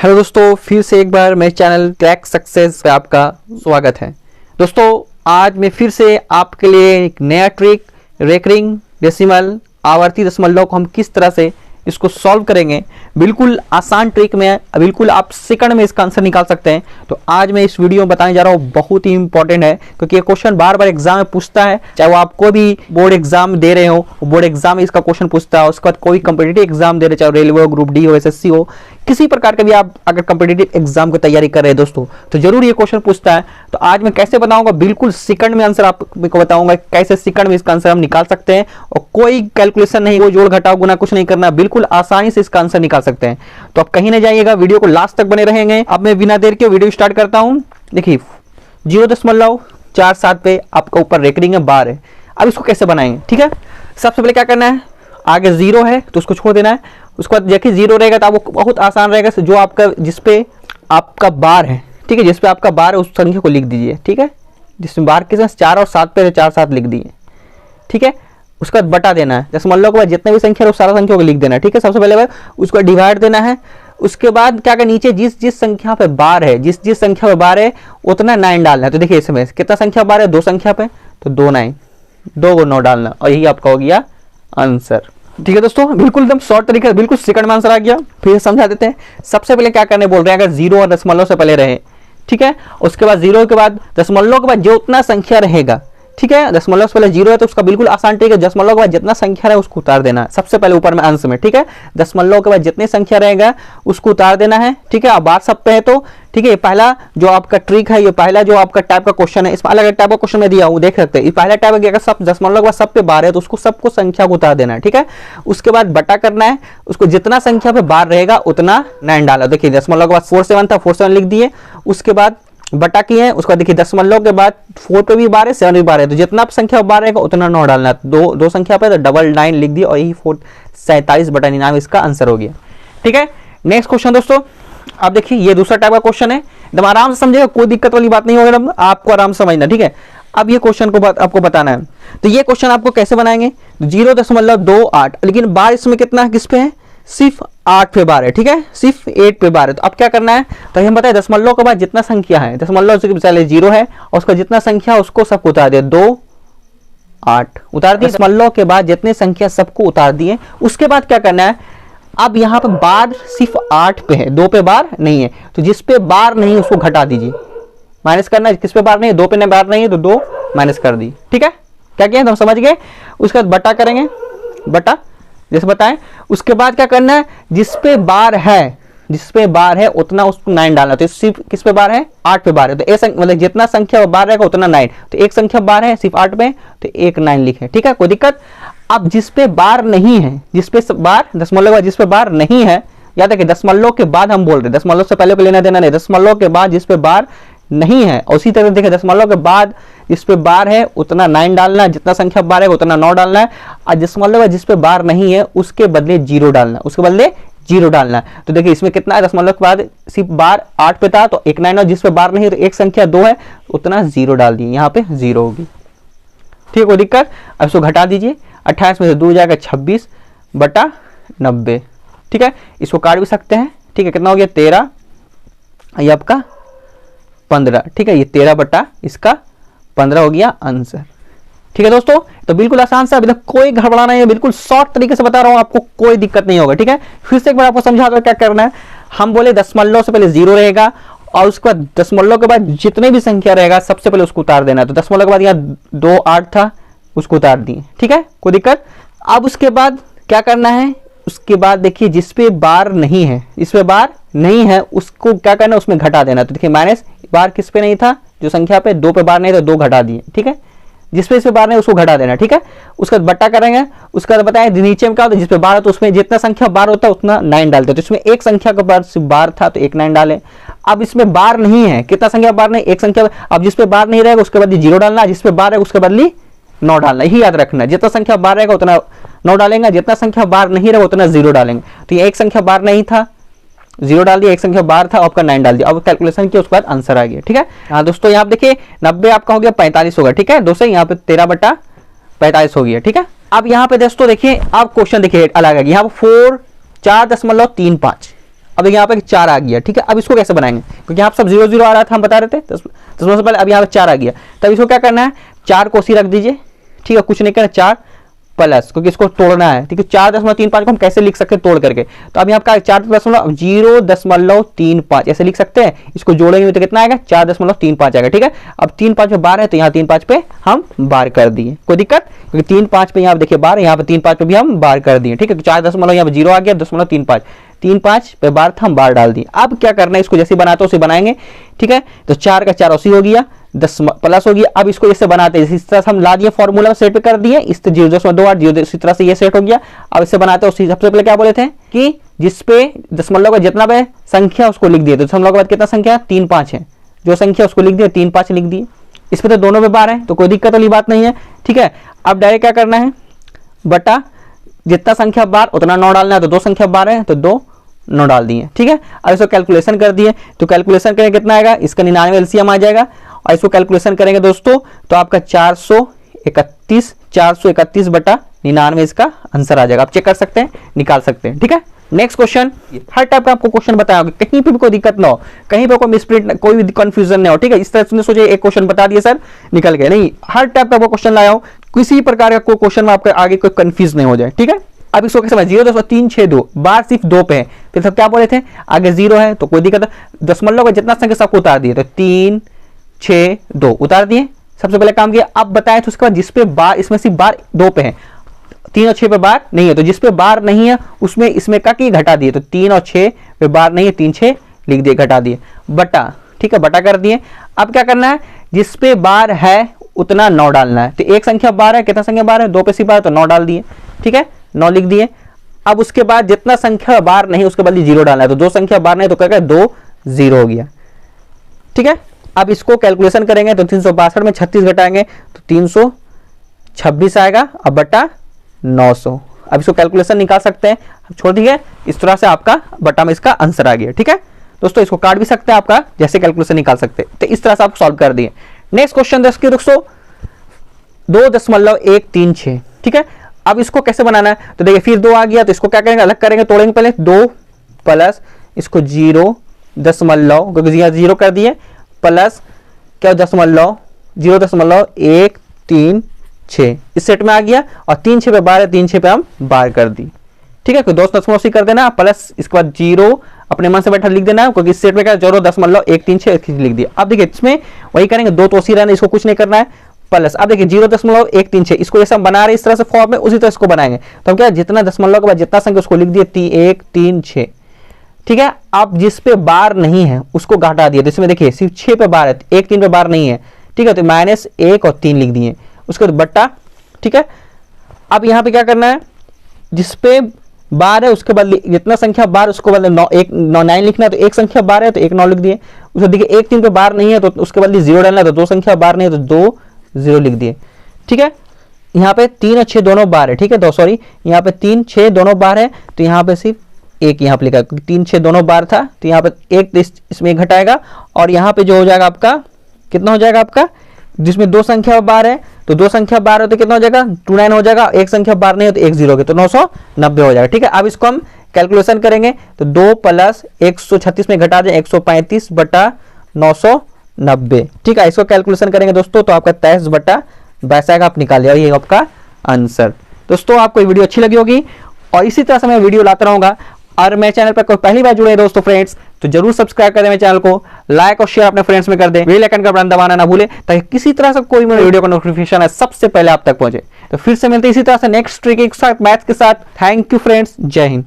Hello दोस्तों, फिर से एक बार मेरे चैनल क्रैक सक्सेस पे आपका स्वागत है। दोस्तों आज मैं फिर से आपके लिए एक नया ट्रिक रेकरिंग डेसिमल आवर्ती दशमलव को हम किस तरह से इसको सॉल्व करेंगे, बिल्कुल आसान ट्रिक में, बिल्कुल आप सेकंड में इसका आंसर निकाल सकते हैं। तो आज मैं इस वीडियो में बताने जा रहा हूँ, बहुत ही इंपॉर्टेंट है क्योंकि ये क्वेश्चन बार बार एग्जाम में पूछता है। चाहे वो आप कोई भी बोर्ड एग्जाम दे रहे हो, बोर्ड एग्जाम में इसका क्वेश्चन पूछता है। उसके बाद कोई कॉम्पिटिटिव एग्जाम दे रहे, चाहे रेलवे हो, ग्रुप डी हो, एसएससी हो, किसी प्रकार का भी आप अगर कॉम्पिटिटिव एग्जाम की तैयारी कर रहे हैं दोस्तों, तो जरूर ये क्वेश्चन पूछता है। तो आज मैं कैसे बताऊंगा, बिल्कुल सेकंड में आंसर आपको बताऊंगा, कैसे सेकंड में इसका आंसर हम निकाल सकते हैं और कोई कैलकुलेशन नहीं, कोई जोड़ घटाव गुना कुछ नहीं करना, बिल्कुल आसानी से इसका आंसर निकाल सकते हैं। तो आप कहीं नहीं जाइएगा, वीडियो को लास्ट तक बने रहेंगे। अब मैं बिना देर के वीडियो स्टार्ट करता हूं। देखिए 0.47 पे आपका ऊपर रेकरिंग है, बार है। अब इसको कैसे बनाएंगे, ठीक है। सबसे पहले क्या करना है, आगे जीरो है तो उसको छोड़ देना है। उसके बाद देखिए जीरो रहेगा तो आपको बहुत आसान रहेगा, जो आपका जिसपे आपका बार है, ठीक है, जिसपे आपका बार है उस संख्या को लिख दीजिए, ठीक है। जिसमें बार के साथ 4 और 7 पे 4 7 लिख दिए, ठीक है। उसका बटा देना है, दशमलव के बाद जितने भी संख्या है उस सारा संख्या को लिख देना है, ठीक है। सबसे पहले उसको डिवाइड देना है। उसके बाद क्या कर, नीचे जिस संख्या पे बार है, जिस संख्या पे बार है उतना 9 डालना है। तो देखिए इसमें कितना संख्या बार है, 2 संख्या पे, तो 2 9, 2 को 9 डालना और यही आपका हो गया आंसर, ठीक है दोस्तों। बिल्कुल एकदम शॉर्ट तरीके से, बिल्कुल सेकंड में आंसर आ गया। फिर समझा देते हैं। सबसे पहले क्या करने बोल रहे हैं, अगर जीरो और दशमलव से पहले रहे, ठीक है, उसके बाद जीरो के बाद दशमलव के बाद जो उतना संख्या रहेगा, ठीक है। दशमलव से पहले जीरो है तो उसका बिल्कुल आसान ट्रिक है, दशमलव के बाद जितना संख्या है उसको उतार देना है सबसे पहले ऊपर में अंश में, ठीक है। दशमलव के बाद जितनी संख्या रहेगा उसको उतार देना है, ठीक है। अब बात सब पे है तो ठीक है, ये पहला जो आपका ट्रिक है, ये पहला जो आपका टाइप का क्वेश्चन है, इसमें अलग अलग टाइप का क्वेश्चन में दिया हूँ, देख सकते हैं। पहला टाइप है, अगर सब दशमलव के बाद सब पे बार है तो उसको सबको संख्या को उतार देना है, ठीक है। उसके बाद बटा करना है, उसको जितना संख्या पे बार रहेगा उतना 9 डाला। देखिए दशमलव के बाद 4 7 था, 4 7 लिख दिए। उसके बाद बटा किए हैं। उसके बाद देखिए दशमलव के बाद 4 पे भी बार है, 7 भी बार है, तो जितना संख्या बार रहेगा उतना 9 डालना है। दो संख्या पे तो 9 लिख दिया और यही 47/99 इसका आंसर हो गया, ठीक है। नेक्स्ट क्वेश्चन दोस्तों, अब देखिए ये दूसरा टाइप का क्वेश्चन है, एकदम आराम से समझेगा, कोई दिक्कत वाली बात नहीं होगी, आपको आराम से समझना, ठीक है। अब ये क्वेश्चन को आपको बताना है। तो ये क्वेश्चन आपको कैसे बनाएंगे, 0.28, लेकिन बार इसमें कितना है, किस पे है, सिर्फ 8 पे बार है, ठीक है, सिर्फ 8 पे बार है। तो अब क्या करना है, तो हम बताए दशमलव के बाद जितना संख्या है, दशमलव से पहले 0 है और उसका जितना संख्या उसको सबको उतार दिया, 2 8 उतार दिए। दशमलव के बाद जितने संख्या सबको उतार दिए। उसके बाद क्या करना है, अब यहाँ पे बार सिर्फ 8 पे है, 2 पे बार नहीं है, तो जिस पे बार नहीं उसको घटा दीजिए, माइनस करना है। किस पे बार नहीं है, 2 पे बार नहीं है तो 2 माइनस कर दी, ठीक है। क्या किया हम समझ गए। उसके बाद बटा करेंगे, बटा जैसे बताएं। उसके बाद क्या करना है, जिस पे बार है उतना उसको 9 डालना। तो सिर्फ किस पे बार है, 8 पे बार है, तो मतलब जितना संख्या बार रहेगा उतना 9, तो एक संख्या बार है सिर्फ 8 पे, तो 1 9 लिखे, ठीक है, कोई दिक्कत। अब जिस पे बार नहीं है, जिस पे बार दशमलव जिस पे बार नहीं है, याद है कि दशमलव के बाद हम बोल रहे हैं, दशमलव से पहले को लेना देना नहीं, दशमलव के बाद जिस पे बार नहीं है। उसी तरह देखिए दशमलव के बाद जिस पे बार है उतना 9 डालना है, जितना संख्या बार है उतना 9 डालना है। और दशमलव जिस पे बार नहीं है उसके बदले 0 डालना, उसके बदले 0 डालना है। तो देखिए इसमें कितना है, दशमलव के बाद सिर्फ बार 8 पे था तो 1 9, और जिस पे बार नहीं है तो एक संख्या 2 है, उतना 0 डाल दिए, यहाँ पे 0 होगी, ठीक है, कोई दिक्कत। अब इसको घटा दीजिए, 28 में से 2 जाएगा 26/90, ठीक है। इसको काट भी सकते हैं, ठीक है। कितना हो गया, 13, ये आपका 15, ठीक है। ये 13 इसका 15 हो गया आंसर, ठीक है दोस्तों। तो बिल्कुल आसान सा, अभी तक कोई घबराना नहीं है, बिल्कुल शॉर्ट तरीके से बता रहा हूं, आपको कोई दिक्कत नहीं होगा, ठीक है। फिर से एक बार आपको समझा दो क्या करना है। हम बोले दशमलव से पहले 0 रहेगा और उसके बाद दशमलव के बाद जितने भी संख्या रहेगा सबसे पहले उसको उतार देना है। तो दशमलव के बाद यहाँ 2 8 था, उसको उतार दिए, ठीक है, कोई दिक्कत। अब उसके बाद क्या करना है, उसके बाद देखिए जिस पे बार नहीं है, इस पे बार नहीं है उसको क्या करना है, उसमें घटा देना। तो देखिए माइनस, बार किस पे नहीं था, जो संख्या पे 2 पे बार नहीं था, 2 घटा दिए, ठीक है। जिस पे इस पे बार नहीं उसको घटा देना, ठीक है। उसका बट्टा करेंगे। उसका बताएं नीचे में क्या होता है, जिस पे बार है तो उसमें जितना संख्या बार होता है उतना 9 डालते हैं। तो इसमें एक संख्या के बाद सिर्फ बार था तो 1 9 डाले। अब इसमें बार नहीं है, कितना संख्या बार नहीं, एक संख्या। अब जिस पे बार नहीं रहेगा उसके बाद 0 डालना, जिस पे बार है उसके बदली 9 डालना, यही याद रखना। जितना संख्या बार रहेगा उतना 9 डालेंगे, जितना संख्या बार नहीं रहेगा उतना 0 डालेंगे। तो ये एक संख्या बार नहीं था, 0 डाल दिया, एक संख्या बार था, आपका 9 डाल दिया। अब कैलकुलेशन किया उसके बाद आंसर आ गया, ठीक है। हाँ दोस्तों, यहाँ देखिए 90 आपका हो गया 45 होगा, ठीक है। दोस्तों यहाँ पे 13/45 हो गया, ठीक है। अब यहाँ पे दोस्तों देखिए, अब क्वेश्चन देखिए अलग है, यहाँ पे 4.35 अब यहाँ पे 4 आ गया, ठीक है। अब इसको कैसे बनाएंगे, क्योंकि यहाँ सब 0 0 आ रहा था, हम बता रहे थे दशमलव से पहले। अब यहाँ पे 4 आ गया, तब इसको क्या करना है, 4 को उसी रख दीजिए, ठीक है, कुछ नहीं करना, 4 प्लस, क्योंकि इसको तोड़ना है, ठीक है। 4.35 को हम कैसे लिख सकते हैं तोड़ करके, तो अब यहाँ पे 4.035 ऐसे लिख सकते हैं। इसको जोड़ेंगे तो कितना आएगा, 4.35 आएगा, ठीक है। अब 3 5 पे बार है, तो यहाँ 3 5 पे हम बार कर दिए, कोई दिक्कत, क्योंकि 3 5 पे यहाँ देखिए बार, यहाँ पे 3 5 पे भी हम बार कर दिए, ठीक है। 4 यहाँ पे 0 आ गया, 0.35 3 5 पे बार था, हम बार डाल दिए। अब क्या करना है, इसको जैसे बनाते हो उसे बनाएंगे, ठीक है। तो 4 का 4 80 हो गया, 10 प्लस हो गया। अब इसको जैसे बनाते हैं, इस तरह से हम ला दिए, फॉर्मूला में सेट कर दिए, इस 0.28 इसी तरह से ये सेट हो गया। अब इसे बनाते हैं, उसी सबसे पहले क्या बोले थे कि जिसपे दशमलव का जितना भी संख्या उसको लिख दिए, तो दशमलव के बाद कितना संख्या 3 5 है, जो संख्या उसको लिख दिए 3 5 लिख दिए। इस पे तो दोनों में बार है, तो कोई दिक्कत वाली बात नहीं है, ठीक है। अब डायरेक्ट क्या करना है, बटा जितना संख्या बार उतना 9 डालना है, तो 2 संख्या बार है तो 2 9 डाल दिए, ठीक है। अब इसको कैलकुलेशन कर दिए, तो कैलकुलेशन करेंगे कितना आएगा, इसका 99 एलसीएम आ जाएगा, और इसको कैलकुलेशन करेंगे दोस्तों तो आपका 431 बटा 99 इसका आंसर आ जाएगा। आप चेक कर सकते हैं, निकाल सकते हैं, ठीक है। नेक्स्ट क्वेश्चन, हर टाइप का आपको क्वेश्चन बताया होगा, कहीं पे भी कोई दिक्कत ना हो, कहीं पे कोई मिसप्रिंट, कोई भी कंफ्यूजन नहीं हो, ठीक है। इस तरह से सोचे एक क्वेश्चन बता दिया सर निकल गया, नहीं, हर टाइप का क्वेश्चन लाया हो, किसी प्रकार का कोई क्वेश्चन में आपके आगे कोई कंफ्यूज नहीं हो जाए, ठीक है। अब इसको कैसे 0.362 बार सिर्फ 2 पे है, फिर सब क्या बोले थे, आगे 0 है तो कोई दिक्कत है, दशमलव का जितना संख्या सबको उतार दिए, तो 3 6 2 उतार दिए, सबसे पहले काम किया। अब बताया तो उसके बाद जिस पे बार, इसमें सिर्फ बार 2 पे है, 3 और 6 पे बार नहीं है, तो जिस पे बार नहीं है उसमें इसमें का की घटा दिए, तो 3 और 6 पे बार नहीं है, 3 6 लिख दिए, घटा दिए, बटा, ठीक है, बटा कर दिए। अब क्या करना है, जिस पे बार है उतना 9 डालना है, तो एक संख्या बार है, कितना संख्या बार है, 2 पे सिर्फ बार, तो 9 डाल दिए, ठीक है, 9 लिख दिए। अब उसके बाद जितना संख्या बार नहीं उसके बदले 0 डालना है, तो 2 संख्या बार नहीं तो क्या 2 0 हो गया, ठीक है। अब इसको कैलकुलेशन करेंगे तो 362 में 36 घटाएंगे तो 326 आएगा, अब बटा 900। अब इसको कैलकुलेशन निकाल सकते हैं, छोड़ दिए, इस तरह से आपका बटा में इसका आंसर आ गया, ठीक है दोस्तों। इसको काट भी सकते हैं, आपका जैसे कैलकुलेशन निकाल सकते हैं, तो इस तरह से आप सॉल्व कर दिए। नेक्स्ट क्वेश्चन देखिए दोस्तों, 2.136, ठीक है। अब इसको कैसे बनाना है, तो देखिए फिर 2 आ गया, तो इसको क्या करेंगे, अलग करेंगे, तोड़ेंगे पहले 2 प्लस इसको 0.0 क्योंकि 0 कर दिए, प्लस क्या 0.136 इस सेट में आ गया, और 3 6 पे बार है, 3 6 पे हम बार कर दी, ठीक है। कोई 2 दशमलव कर देना, प्लस इसके बाद 0 अपने मन से बैठा लिख देना, क्योंकि इस सेट में क्या 0.136 लिख दिया। अब देखिए इसमें वही करेंगे, 2 तो उसी रहना, इसको कुछ नहीं करना है, प्लस अब देखिए 0.136 इसको जैसे हम बना रहे इस तरह से फॉर्म में, उसी तरह इसको बनाएंगे, तो हम क्या जितना दशमलव के बाद जितना संख्या उसको लिख दिए 1 3 6, ठीक है। आप जिस पे बार नहीं है उसको घटा दिए, तो इसमें देखिए सिर्फ 6 पे बार है, 1 3 पे बार नहीं है, ठीक है, तो -1 और 3 लिख दिए, उसके बाद बट्टा, ठीक है। अब यहाँ पे क्या करना है, जिस पे बार है उसके बदले जितना संख्या बार उसको बदले 9 लिखना है, तो एक संख्या बार है तो 1 9 लिख दिए, उसको देखिए 1 3 पे बार नहीं है तो उसके बदले 0 डालना है, तो 2 संख्या बार नहीं है तो 2 0 लिख दिए, ठीक है। यहाँ पे 3 और 6 दोनों बार है, ठीक है, सॉरी यहाँ पे 3 6 दोनों बार है, तो यहाँ पे सिर्फ 1 यहाँ पे लिखा है, क्योंकि 3 6 दोनों बार था, तो यहाँ पे 1 इसमें घटाएगा, और यहाँ पे जो हो जाएगा आपका कितना हो जाएगा आपका, जिसमें 2 संख्या बार है, तो 2 संख्या बार है तो कितना हो जाएगा 29 हो जाएगा, एक संख्या बार नहीं है तो 1 0 हो गया, तो 990 हो जाएगा, ठीक है। अब इसको हम कैलकुलेशन करेंगे, तो 2 प्लस 136 में घटा दें 135 बटा 990, ठीक है। इसको कैलकुलेशन करेंगे दोस्तों तो आपका 23 बटा 22 आएगा, आप निकाल लिया, ये आपका आंसर। दोस्तों आपको ये वीडियो अच्छी लगी होगी, और इसी तरह से मैं वीडियो लाता रहूंगा, और मेरे चैनल पर कोई पहली बार जुड़े दोस्तों फ्रेंड्स तो जरूर सब्सक्राइब कर दें मेरे चैनल को, लाइक और शेयर अपने फ्रेंड्स में कर दें, बेल आइकन का बटन दबाना ना भूलें, ताकि किसी तरह से कोई मेरे वीडियो का नोटिफिकेशन है सबसे पहले आप तक पहुंचे। तो फिर से मिलते हैं इसी तरह से नेक्स्ट ट्रिक के साथ, मैथ्स के साथ। थैंक यू फ्रेंड्स, जय हिंद।